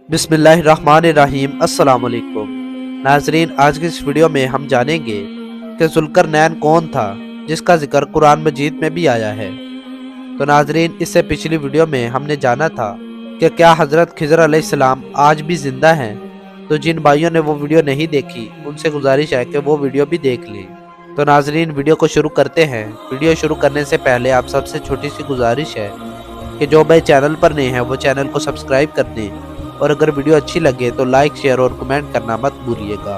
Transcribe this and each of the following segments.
बिस्मिल्लाहिर्रहमानिर्रहीम। अस्सलाम वालेकुम नाजरीन, आज की इस वीडियो में हम जानेंगे कि ज़ुल्करनैन कौन था जिसका जिक्र कुरान मजीद में भी आया है। तो नाजरीन, इससे पिछली वीडियो में हमने जाना था कि क्या हज़रत खिज़र अलैहिस्सलाम आज भी ज़िंदा हैं। तो जिन भाइयों ने वो वीडियो नहीं देखी उनसे गुजारिश है कि वो वीडियो भी देख लें। तो नाजरीन, वीडियो को शुरू करते हैं। वीडियो शुरू करने से पहले आप सबसे छोटी सी गुजारिश है कि जो भाई चैनल पर नए हैं वो चैनल को सब्सक्राइब कर दें, और अगर वीडियो अच्छी लगे तो लाइक, शेयर और कमेंट करना मत भूलिएगा,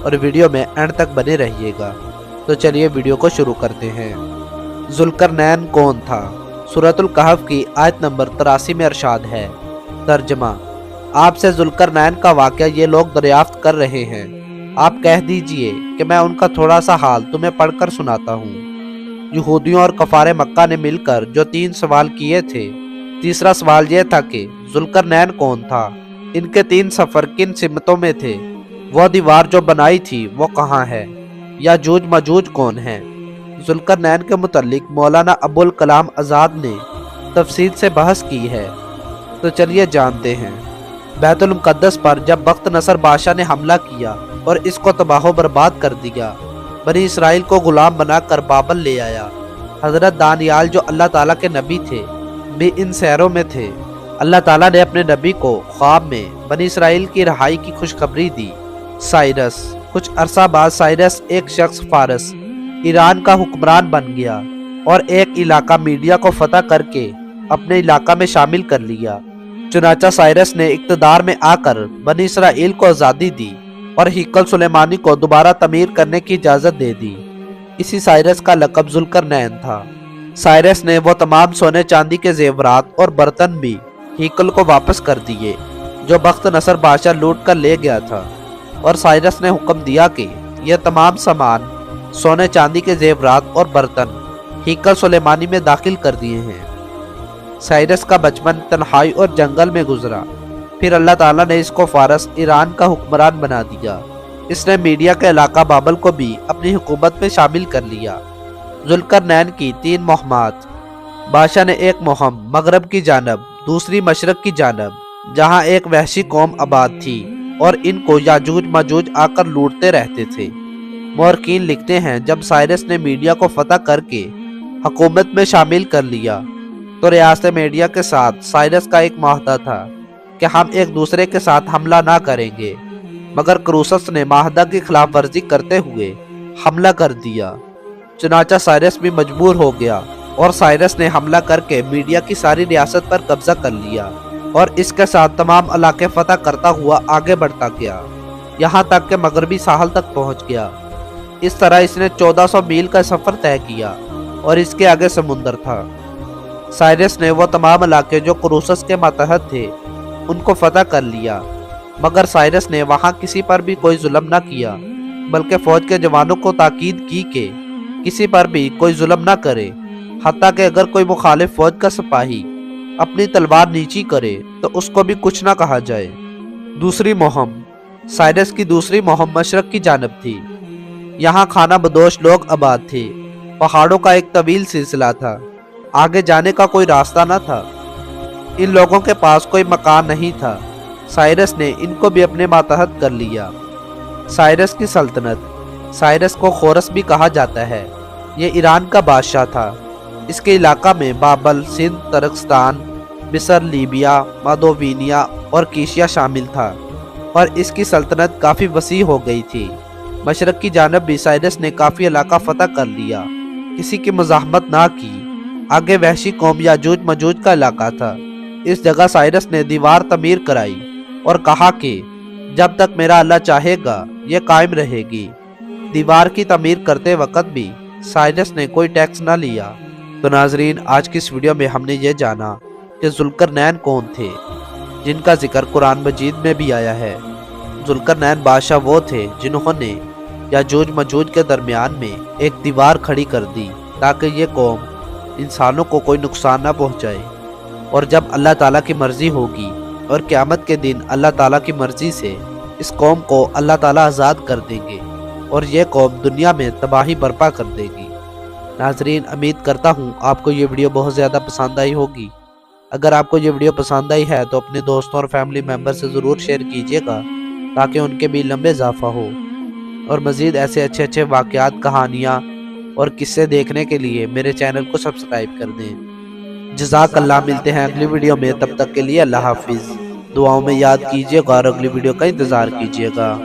और वीडियो में एंड तक बने रहिएगा। तो चलिए वीडियो को शुरू करते हैं। ज़ुल्करनैन कौन था? सूरतुल कहफ की आयत नंबर 83 में इरशाद है, तर्जमा, आपसे ज़ुल्करनैन का वाक़या ये लोग दरियाफ्त कर रहे हैं, आप कह दीजिए कि मैं उनका थोड़ा सा हाल तुम्हें पढ़कर सुनाता हूँ। यहूदियों और कफ़ारे मक्का ने मिलकर जो 3 सवाल किए थे। तीसरा सवाल यह था कि ज़ुल्करनैन कौन था, इनके 3 सफ़र किन सिमतों में थे, वह दीवार जो बनाई थी वो कहाँ है, याजूज मजूज कौन है। ज़ुल्करनैन के मुतल्लिक मौलाना अबुल कलाम आज़ाद ने तफसील से बहस की है। तो चलिए जानते हैं। बैतुल मुक़द्दस पर जब बख्त नसर बादशाह ने हमला किया और इसको तबाह बर्बाद कर दिया, बनी इसराइल को गुलाम बनाकर बाबल ले आया। हज़रत दानियाल जो अल्लाह ताला के नबी थे भी इन शहरों में थे। अल्लाह ताला ने अपने नबी को ख्वाब में बनी इसराइल की रहाई की खुशखबरी दी। साइरस, कुछ अरसा बाद साइरस एक शख्स फारस ईरान का हुक्मरान बन गया और एक इलाका मीडिया को फतह करके अपने इलाका में शामिल कर लिया। चुनाचा साइरस ने इक़्तिदार में आकर बनी इसराइल को आज़ादी दी और हीकल सुलेमानी को दोबारा तमीर करने की इजाज़त दे दी। इसी साइरस का लक़ब ज़ुल्करनैन था। साइरस ने वो तमाम सोने चांदी के जेवरात और बर्तन भी हीकल को वापस कर दिए जो बख्त नसर बादशाह लूट कर ले गया था, और साइरस ने हुक्म दिया कि यह तमाम सामान, सोने चांदी के जेवरात और बर्तन हीकल सुलेमानी में दाखिल कर दिए हैं। साइरस का बचपन तन्हाई और जंगल में गुजरा। फिर अल्लाह ताला ने इसको फारस ईरान का हुक्मरान बना दिया। इसने मीडिया के इलाका बाबल को भी अपनी हुकूमत में शामिल कर लिया। ज़ुल्करनैन की 3 मुहिमात। बादशाह ने एक मुहिम मगरब की जानब, दूसरी मशरक की जानब, जहां एक वहशी कौम आबाद थी और इनको याजूज मजूज आकर लूटते रहते थे। मौरखीन लिखते हैं, जब साइरस ने मीडिया को फतह करके हुकूमत में शामिल कर लिया तो रियासत मीडिया के साथ साइरस का एक माहदा था कि हम एक दूसरे के साथ हमला ना करेंगे, मगर क्रूसस ने माहदा की खिलाफ वर्जी करते हुए हमला कर दिया। चुनाचा साइरस भी मजबूर हो गया और साइरस ने हमला करके मीडिया की सारी रियासत पर कब्जा कर लिया और इसके साथ तमाम इलाके फतह करता हुआ आगे बढ़ता गया, यहाँ तक कि मगरबी साहल तक पहुँच गया। इस तरह इसने 1400 मील का सफ़र तय किया और इसके आगे समुंदर था। साइरस ने वो तमाम इलाके जो क्रूसस के मातहत थे उनको फतह कर लिया, मगर साइरस ने वहाँ किसी पर भी कोई जुल्म न किया, बल्कि फ़ौज के जवानों को ताकीद की कि किसी पर भी कोई जुल्म ना करे, हत्ता कि अगर कोई मुखालिफ फ़ौज का सिपाही अपनी तलवार नीची करे तो उसको भी कुछ ना कहा जाए। दूसरी मुहिम। साइरस की दूसरी मुहिम मशरक की जानब थी। यहाँ खाना बदोश लोग आबाद थे। पहाड़ों का एक तवील सिलसिला था, आगे जाने का कोई रास्ता न था। इन लोगों के पास कोई मकान नहीं था। साइरस ने इनको भी अपने मातहत कर लिया। साइरस की सल्तनत। साइरस को खोरस भी कहा जाता है। ये ईरान का बादशाह था। इसके इलाका में बाबल, सिंध, तुर्कस्तान, मिस्र, लीबिया, मादोवीनिया और कीशिया शामिल था, और इसकी सल्तनत काफ़ी वसी हो गई थी। मशरक की जानब भी साइरस ने काफ़ी इलाका फतह कर लिया, किसी की मज़ाहमत ना की। आगे वहशी कौम याजूज मजूज का इलाका था। इस जगह साइरस ने दीवार तमीर कराई और कहा कि जब तक मेरा अल्लाह चाहेगा ये कायम रहेगी। दीवार की तमीर करते वक्त भी साइरस ने कोई टैक्स ना लिया। तो नाजरीन, आज की इस वीडियो में हमने ये जाना कि ज़ुल्करनैन कौन थे जिनका जिक्र कुरान मजीद में भी आया है। ज़ुल्करनैन बादशाह वो थे जिन्होंने याजूज मजूज के दरमियान में एक दीवार खड़ी कर दी ताकि ये कौम इंसानों को कोई नुकसान ना पहुँचाए, और जब अल्लाह ताला की मर्ज़ी होगी और क़यामत के दिन अल्लाह ताला की मर्ज़ी से इस कौम को अल्लाह ताला आज़ाद कर देंगे और ये कौम दुनिया में तबाही बर्पा कर देगी। नाजरीन, उम्मीद करता हूँ आपको ये वीडियो बहुत ज़्यादा पसंद आई होगी। اگر آپ کو یہ ویڈیو پسند آئی ہے تو اپنے دوستوں اور فیملی ممبر سے ضرور شیئر کیجیے گا تاکہ ان کے بھی لمبے اضافہ ہو، اور مزید ایسے اچھے واقعات، کہانیاں اور قصے دیکھنے کے لیے میرے چینل کو سبسکرائب کر دیں۔ جزاک اللہ، ملتے ہیں اگلی ویڈیو میں، تب تک کے لیے اللہ حافظ۔ دعاؤں میں یاد کیجیے گا اور اگلی ویڈیو کا انتظار کیجیے گا۔